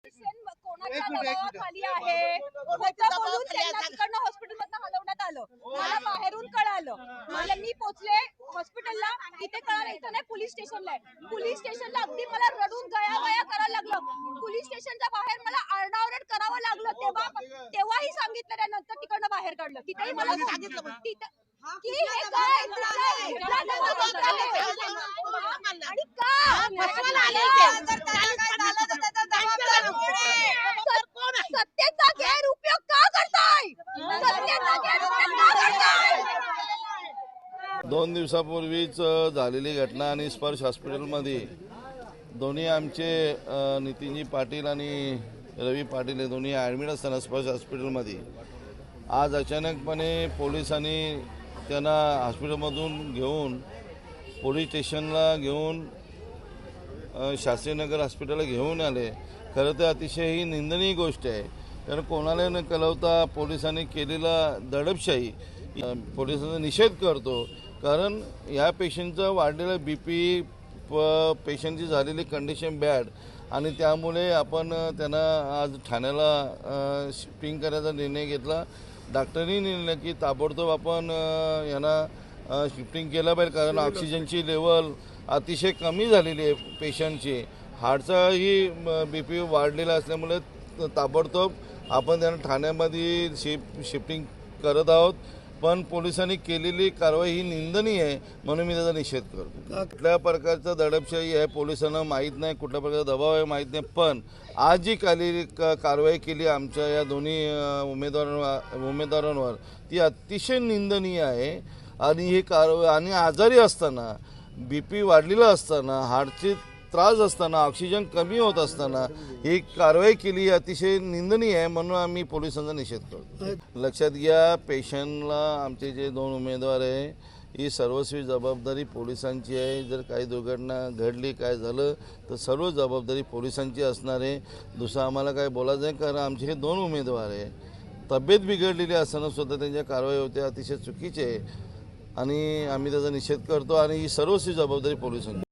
कोणाच्या दबावाखाली आहे खोटं बोलून त्यांना तिकडनं हॉस्पिटलमधनं हलवण्यात आलं. मला बाहेरून कळालं. मला मी पोहोचले हॉस्पिटलला, इथे कळालं इथं नाही पोलीस स्टेशनला आहे. पोलीस स्टेशनला अगदी मला रडून गया करायला लागलं. पोलीस स्टेशनच्या बाहेर मला आरडाओरड करावं लागलं. तेव्हाही सांगितलं, त्यानंतर तिकडनं बाहेर काढलं. तिथेही मला सांगितलं की हे काय आणि सत्तेचा गैरउपयोग का करताय? सत्तेचा गैरउपयोग का करताय? 2 दिवसापूर्वीच झालेली घटना आणि स्पर्श हॉस्पिटलमध्ये दोन्ही आमचे नितीनजी पाटील आणि रवी पाटील हे दोन्ही ॲडमिट असताना स्पर्श हॉस्पिटलमध्ये आज अचानकपणे पोलिसांनी त्यांना हॉस्पिटलमधून घेऊन पोलीस स्टेशनला घेऊन शास्त्रीनगर हॉस्पिटलला घेऊन आले. खरं तर अतिशय ही निंदनीय गोष्ट आहे, कारण कोणाला न कळवता पोलिसांनी केलेला दडपशाही पोलिसांचा निषेध करतो. कारण या पेशंटचा वाढलेला BP, पेशंटची झालेली कंडिशन बॅड आणि त्यामुळे आपण त्यांना आज ठाण्याला शिफ्टिंग करायचा निर्णय घेतला. डॉक्टरांनी निर्णय की ताबडतोब आपण यांना शिफ्टिंग केलं पाहिजे, कारण ऑक्सिजनची लेवल अतिशय कमी झालेली आहे पेशंटची. हार्टचाही BP वाढलेला असल्यामुळे ताबडतोब आपण त्यांना ठाण्यामध्ये शिफ्टिंग करत आहोत. पण पोलिसांनी केलेली कारवाई ही निंदनीय आहे, म्हणून मी त्याचा निषेध करतो. कुठल्या प्रकारचा दडपशाही आहे पोलिसांना माहीत नाही, कुठल्या प्रकारचा दबाव आहे माहीत नाही, पण आज जी कारवाई केली आमच्या या दोन्ही उमेदवारांवर ती अतिशय निंदनीय आहे. आणि ही कारवाई आणि आजारी असताना BP वाढलेला असताना हार्टचे त्रास असताना ऑक्सिजन कमी होत असताना ही कारवाई केली अतिशय निंदनीय आहे, म्हणून आम्ही पोलिसांचा निषेध करतो. लक्षात घ्या, पेशंटला आमचे जे 2 उमेदवार आहे ही सर्वस्वी जबाबदारी पोलिसांची आहे. जर काही दुर्घटना घडली, काय झालं तर सर्व जबाबदारी पोलिसांची असणार आहे. दुसरं आम्हाला काय बोलायचं आहे, कारण आमचे हे 2 उमेदवार आहे. तब्येत बिघडलेली असताना सुद्धा त्यांच्या कारवाई होते अतिशय चुकीचे आहे आणि आम्ही त्याचा निषेध करतो आणि ही सर्वस्वी जबाबदारी पोलिसांची.